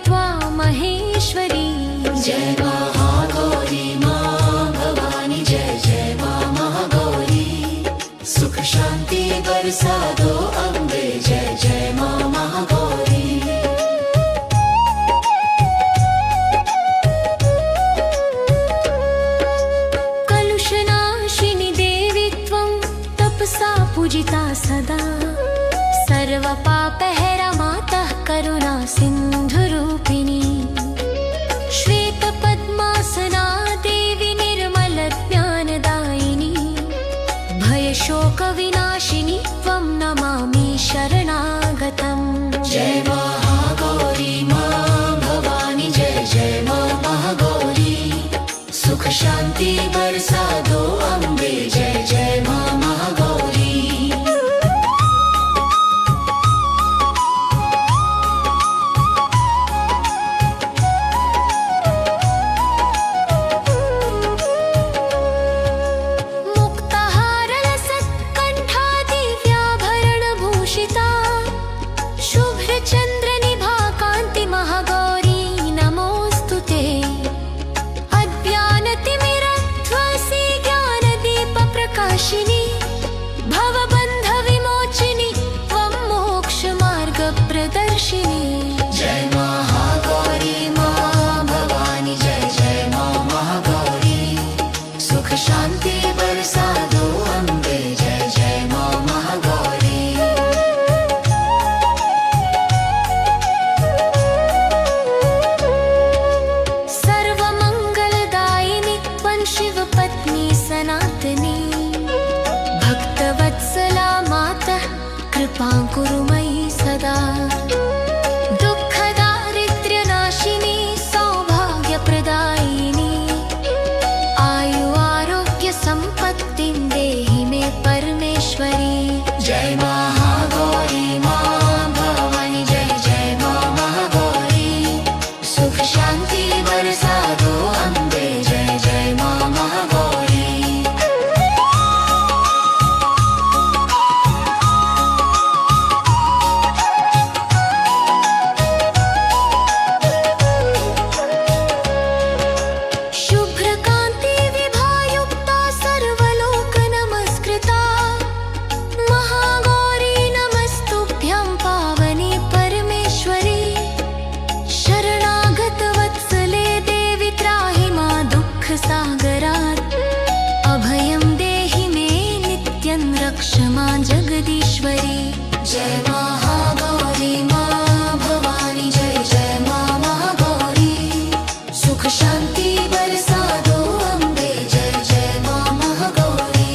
त्वां महेश्वरी। जय महागौरी माँ भवानी, जय जय माँ महागौरी। सुख शांति बरसा दो अम्बे, जय जय माँ महागौरी। कलुषनाशिनि देवी त्वं तपसा पूजिता सदा। सर्वपापहरा मातः करुणा सिन्धुरूपिणी। श्वेतपद्मासना देवी निर्मलज्ञानदायिनी। भयशोकविनाशिनी त्वं नमामि शरणागतम्। जय महागौरी माँ भवानी, जय जय माँ महागौरी। सुख शांति बरसा दो अम्बे, जय जय माँ महागौरी। भवबन्धविमोचिनी त्वं मोक्षमार्गप्रदर्शिनी। जय महागौरी माँ भवानी, जय जय माँ महागौरी। सुख शांति बरसा दो अम्बे, जय जय माँ महागौरी। सर्वमङ्गलदायिनी त्वं शिवपत्नी सनातनी। भक्तवत्सला मातः कृपां कुरु मयि सदा। दुःखदारिद्र्यनाशिनी सौभाग्यप्रदायिनी। आयु आरोग्य सम्पत्तिं देहि मे परमेश्वरी। जय महागौरी माँ भवानी, जय जय माँ महागौरी। सुख शांति बरसा दो अम्बे, जय जय माँ महागौरी। शुभ्रकान्ति विभायुक्ता सर्वलोकनमस्कृता। महागौरी नमस्तुभ्यं पावनी परमेश्वरी। शरणागतवत्सले देवी त्राहि मां दुःखसागरात्। अभयं देहि मे नित्यं रक्ष मां जगदीश्वरी। जय महागौरी माँ भवानी, जय जय माँ महागौरी। सुख शांति बरसा दो अम्बे, जय जय माँ महागौरी।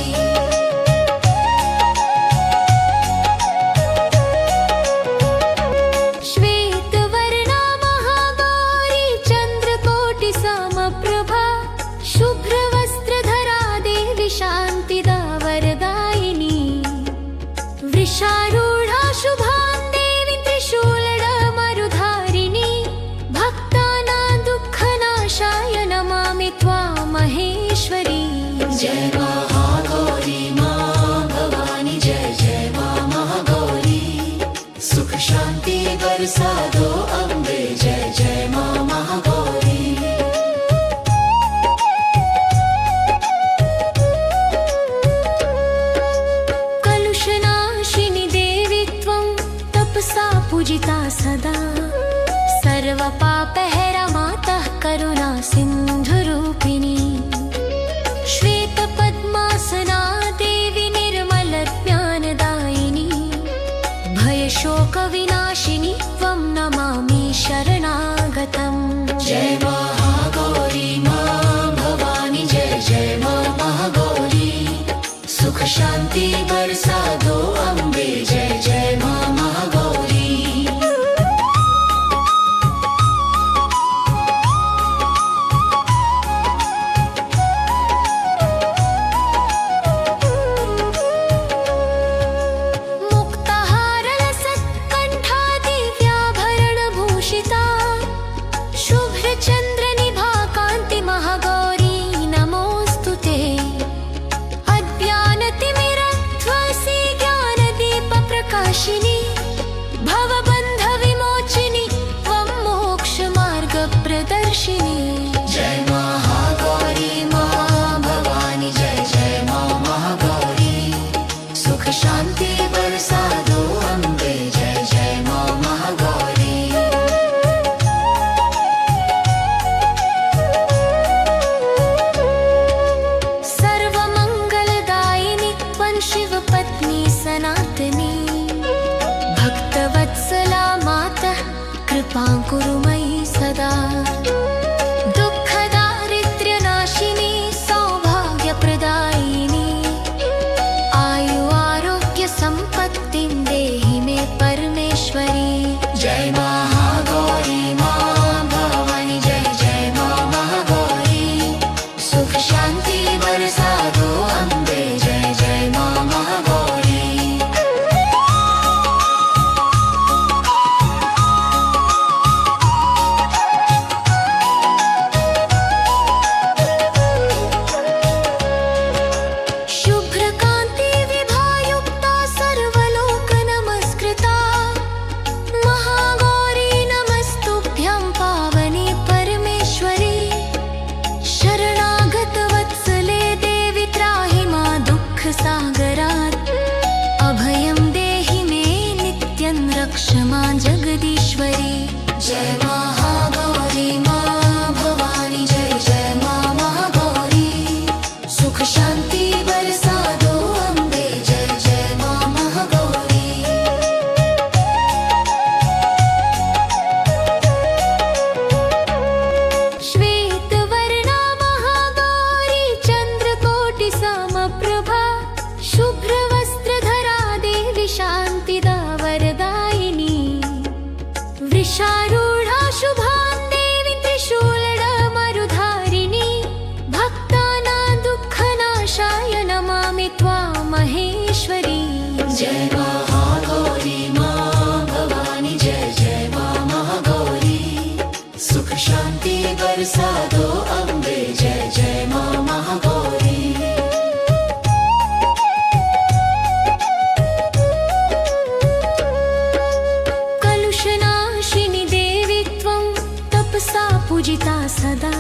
श्वेतवर्णा महागौरी चन्द्रकोटिसमप्रभा। शुभ्रवस्त्रधरा देवी शान्तिदा वरदायिनी। वृषारूढा शुभां देवी त्रिशूलमरुधारिणी। भक्तानां दुःखनाशाय नमामि त्वां महेश्वरी। जय महागौरी माँ भवानी, जय जय माँ महागौरी। सुख शांति बरसा दो अम्बे, जय जय माँ महागौरी। कलुषनाशिनि देवी त्वं तपसा पूजिता सदा। सर्वपापहरा मातः करुणा सिन्धुरूपिणी। श्वेतपद्मासना देवी निर्मलज्ञानदायिनी। भयशोकविनाशिनी त्वं नमामि शरणागतम्। जय महागौरी माँ भवानी, जय जय माँ महागौरी। सुख शांति बरसा दो अम्बे, जय जय माँ महागौरी। मुक्ताहारलसत्कण्ठा दिव्याभरणभूषिता। शुभ्रचन्द्रनिभा कान्ति महागौरी नमोऽस्तु ते। अज्ञानतिमिरध्वंसिनी जय महागौरी माँ भवानी जय जय माँ महागौरी सुख शांति बरसा दो अम्बे जय जय माँ महागौरी शुभ्रकान्ति विभायुक्ता सर्वलोक नमस्कृता महागौरी नमस्तुभ्यं पावनी परमेश्वरी शरणागत वत्सले देवी त्राहि मा दुःख सागरात् अभयं देहि मे नित्यं रक्ष मां जगदीश्वरी जय महागौरी माँ भवानी जय जय माँ महागौरी सुख शांति बरसा दो अम्बे जय जय माँ महागौरी श्वेतवर्णा महागौरी चन्द्रकोटि समप्रभा शुभ्रवस्त्रधरा देवी शान्तिदा वरदायिनी वृषारूढा शुभां देवी त्रिशूलमरुधारिणी भक्तानां दुःखनाशाय नमामि त्वां महेश्वरी जय महागौरी माँ भवानी जय जय माँ महागौरी सुख शांति बरसा दो अम्बे जय जय माँ महागौरी कलुषनाशिनि देवी त्वं तपसा पूजिता सदा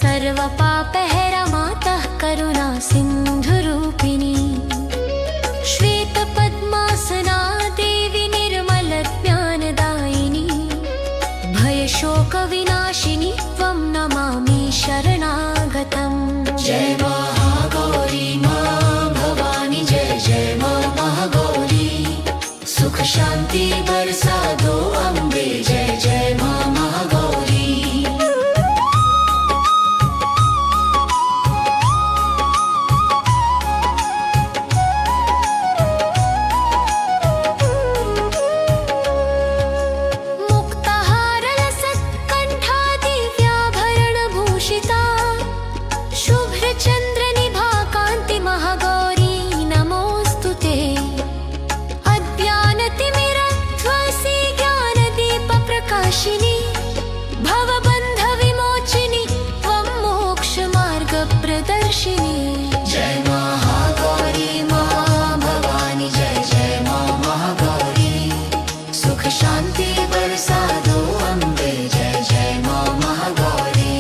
सर्वपापहरा मातः करुणा सिन्धुरूपिणी श्वेतपद्मासना देवी निर्मलज्ञानदायिनी भयशोकविनाशिनी त्वं नमामि शरणागतम् जय महागौरी माँ भवानी जय जय माँ महागौरी सुख शांति बरसा दो अम्बे जय जय माँ महागौरी मुक्तहारलसत्कण्ठा दिव्याभरणभूषिता शुभ्रचन्द्रनिभा कान्ति महागौरी नमोऽस्तु ते अज्ञानतिमिरध्वंसी ज्ञानदीपप्रकाशिनी भवबन्धविमोचिनी त्वं मोक्षमार्गप्रदर्शिनी जय महागौरी माँ भवानी जय जय माँ महागौरी सुख शांति बरसा दो अम्बे जय जय माँ महागौरी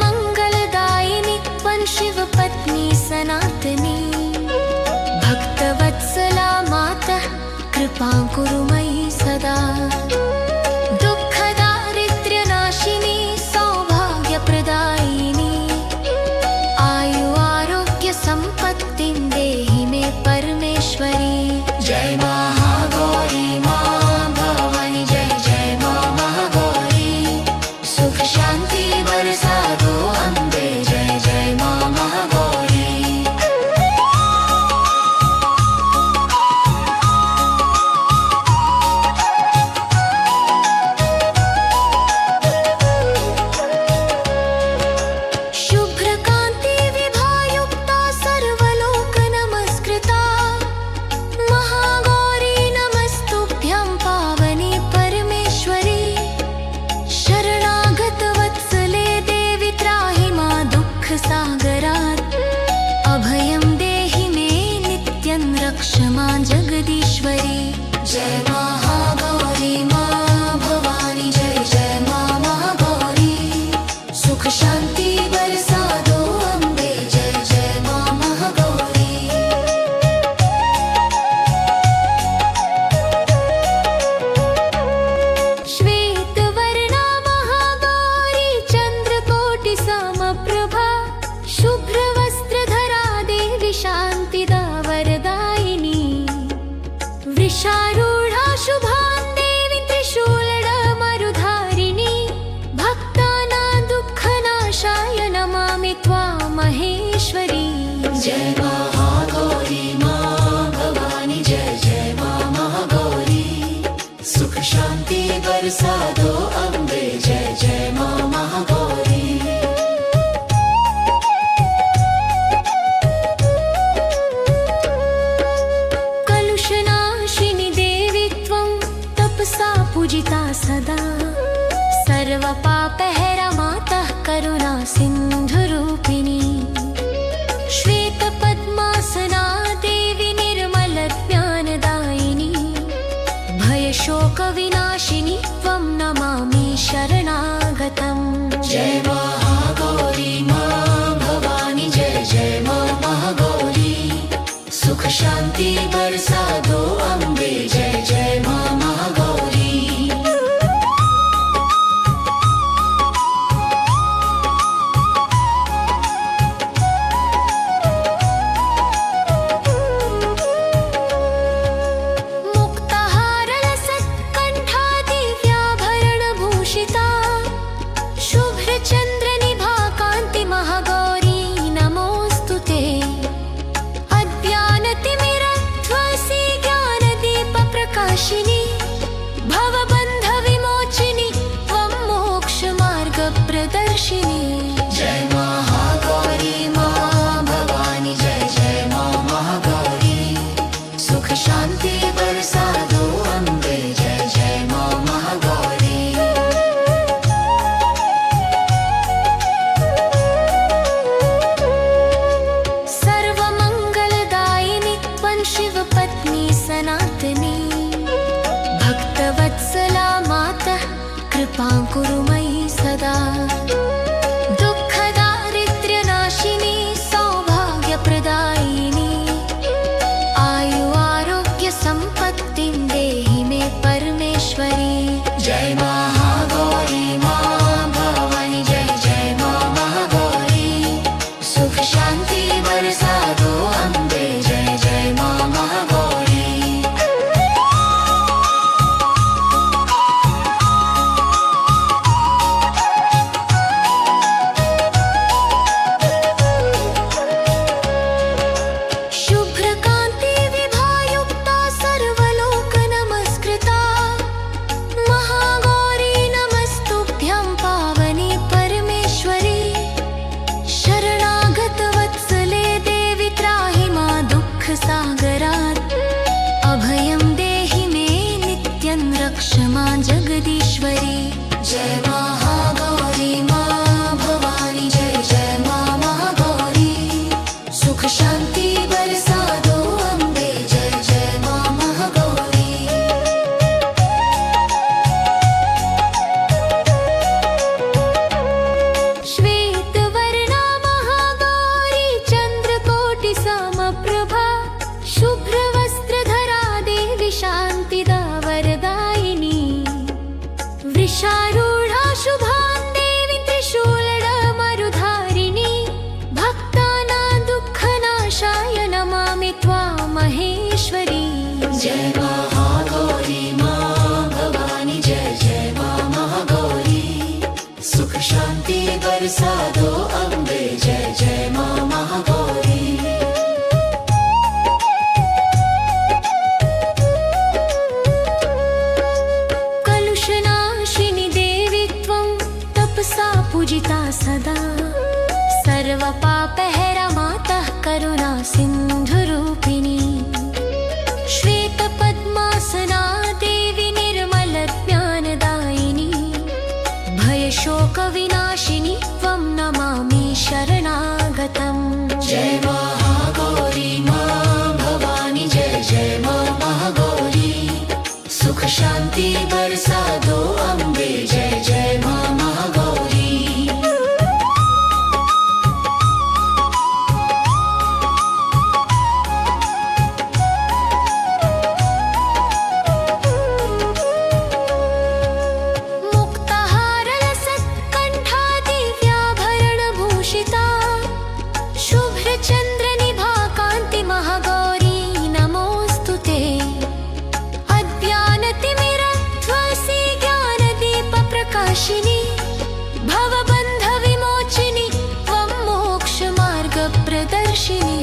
सर्वमङ्गलदायिनी त्वं शिवपत्नी सनातनी भक्तवत्सला मातः कृपां कुरु मयि सदा दुःखदारिद्र्यनाशिनी सौभाग्यप्रदायिनी आयु आरोग्य सम्पत्तिं देहि मे परमेश्वरी जय महागौरी माँ भवानी जय जय माँ महागौरी सुख शांति बरसा दो अम्बे जय जय माँ महागौरी शुभ्रकान्ति विभायुक्ता सर्वलोक नमस्कृता महागौरी नमस्तुभ्यं पावनी परमेश्वरी शरणागत वत्सले देवी त्राहि मा दुःख सागरात् अभयं देहि मे नित्यं रक्ष मां जगदीश्वरी जय महागौरी माँ भवानी जय जय माँ महागौरी सुख शांति बरसा दो अम्बे जय जय माँ महागौरी श्वेतवर्णा महागौरी चन्द्रकोटि समप्रभा शुभ्रवस्त्रधरा देवी शान्तिदा वरदायिनी वृषारूढा शुभां देवी त्रिशूलमरुधारिणी भक्तानां दुःखनाशाय नमामि त्वां महेश्वरी जय महागौरी माँ भवानी जय जय माँ महागौरी सुख शांति बरसा दो अम्बे जय जय माँ महागौरी कलुषनाशिनि देवी त्वं तपसा पूजिता सदा सर्वपापहरा मातः करुणा सिन्धुरूपिणी श्वेतपद्मासना देवी निर्मलज्ञानदायिनी भयशोकविनाशिनी त्वं नमामि शरणागतम् जय महागौरी माँ भवानी जय जय माँ महागौरी सुख शांति बरसा दो अम्बे जय जय माँ महागौरी मुक्तहारलसत्कण्ठा दिव्याभरणभूषिता शुभ्रचन्द्रनिभा कान्ति महागौरी नमोऽस्तु ते अज्ञानतिमिरध्वंसी ज्ञानदीपप्रकाशिनी भवबन्धविमोचिनी त्वं मोक्षमार्गप्रदर्शिनी जय महागौरी माँ भवानी जय जय माँ महागौरी सुख शांति बरसा दो अम्बे जय जय माँ महागौरी सर्वमङ्गलदायिनी त्वं शिवपत्नी सनातनी भक्तवत्सला मातः कृपां कुरु मयि सदा दुःखदारिद्र्यनाशिनी सौभाग्यप्रदायिनी आयु आरोग्य सम्पत्तिं देहि मे परमेश्वरी जय महागौरी माँ भवानी जय जय माँ महागौरी सुख शांति बरसा दो अम्बे जय जय माँ महागौरी शुभ्रकान्ति विभायुक्ता सर्वलोकनमस्कृता महागौरी नमस्तुभ्यं पावनी परमेश्वरी शरणागतवत्सले देवी त्राहि मां दुःखसागरात् अभयं देहि मे नित्यं रक्ष मां जगदीश्वरी जय महागौरी माँ भवानी जय जय माँ महागौरी सुख शांति बरसा दो अम्बे जय जय माँ महागौरी श्वेतवर्णा महागौरी चन्द्रकोटिसमप्रभा शुभ्रवस्त्रधरा देवी शान्तिदा वरदायिनी वृषारूढा शुभां देवी त्रिशूलमरुधारिणी भक्तानां दुःखनाशाय नमामि त्वां महेश्वरी जय महागौरी माँ भवानी जय जय माँ महागौरी सुख शांति बरसा दो अम्बे जय जय माँ महागौरी कलुषनाशिनि देवी त्वं तपसा पूजिता सदा सर्वपापहरा मातः करुणा सिन्धुरूपिणी श्वेतपद्मासना देवी निर्मलज्ञानदायिनी भयशोकविनाशिनी त्वं नमामि शरणागतम् जय महागौरी माँ भवानी जय जय माँ महागौरी सुख शांति बरसा दो अम्बे जय जय माँ महागौरी मुक्तहारलसत्कण्ठा दिव्याभरणभूषिता शुभ्रचन्द्रनिभा कान्ति महागौरी नमोऽस्तु ते अज्ञानतिमिरध्वंसी ज्ञानदीपप्रकाशिनी भवबन्धविमोचिनी त्वं मोक्षमार्गप्रदर्शिनी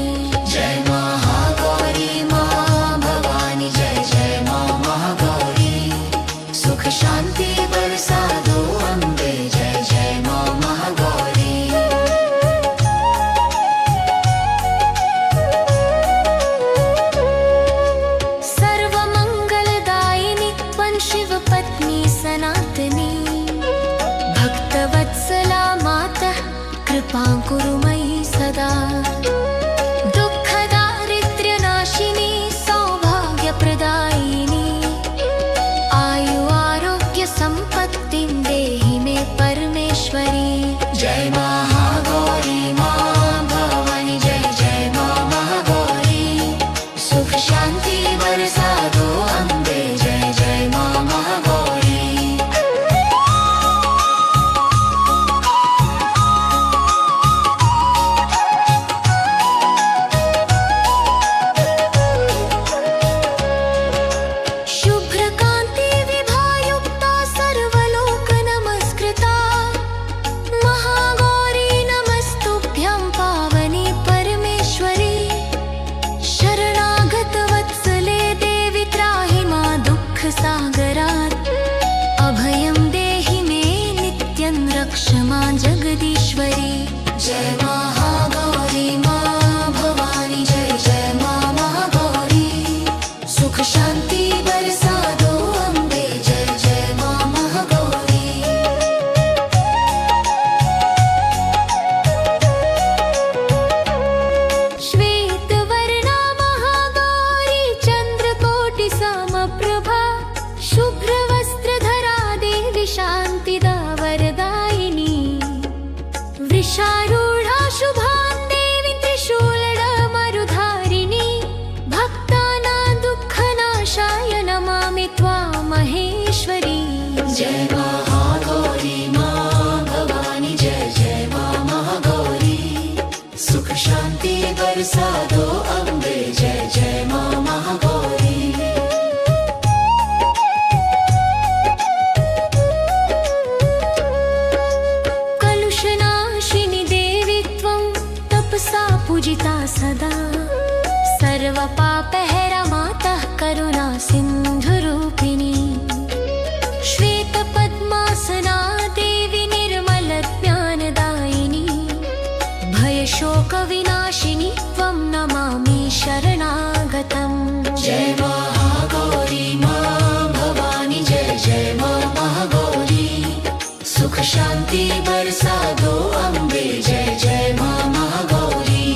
परमेश्वरी। जय महागौरी माँ भवानी जय जय माँ महागौरी। सुख शांति बरसा दो अम्बे जय जय माँ महागौरी। श्वेतवर्णा महागौरी चन्द्रकोटि समप्रभा। शुभ्रवस्त्रधरा देवी शान्तिदा वरदायिनी। वृषारूढा शुभां देवी त्रिशूलमरुधारिणी। भक्तानां दुःखनाशाय नमामि त्वां महेश्वरी। जय महागौरी माँ भवानी जय जय माँ महागौरी। सुख शांति बरसा दो अम्बे जय जय माँ महागौरी। कलुषनाशिनि देवी त्वं तपसा पूजिता सदा। सर्वपापहरा मातः करुणा सिन्धुरूपिणी। श्वेतपद्मासना देवी निर्मलज्ञानदायिनी। भयशोकविनाशिनी त्वं नमामि शरणागतम्। जय महागौरी माँ भवानी जय जय माँ महागौरी। सुख शांति बरसा दो अम्बे जय जय माँ महागौरी।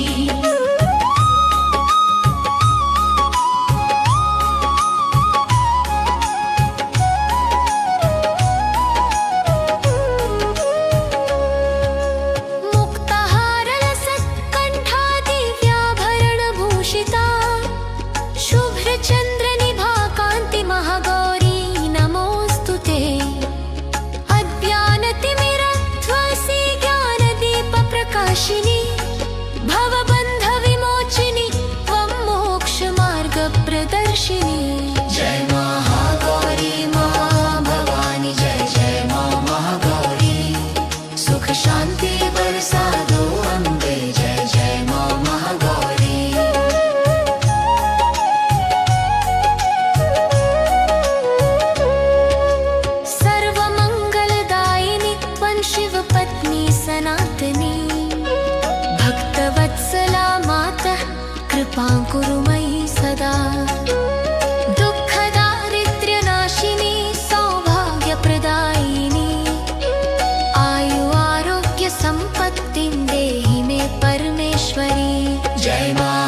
मुक्तहारलसत्कण्ठादिव्याभरणभूषिता। शुभ्रचन्द्रनिभा कान्ति महागौरी नमोऽस्तु ते। अज्ञानतिमिरध्वंसी ज्ञानदीपप्रकाशिनी। भवबन्धविमोचिनी त्वं मोक्षमार्गप्रदर्शिनी। जय महागौरी माँ भवानी जय जय माँ महागौरी। सुख शांति बरसा दो अम्बे जय जय माँ महागौरी। सर्वमङ्गलदायिनी त्वं शिवपत्नी सनातनी। भक्तवत्सला मातः कृपां कुरु मयि सदा। दुःखदारिद्र्यनाशिनी सौभाग्यप्रदायिनी। आयु आरोग्य सम्पत्तिं देहि मे परमेश्वरी। जय माँ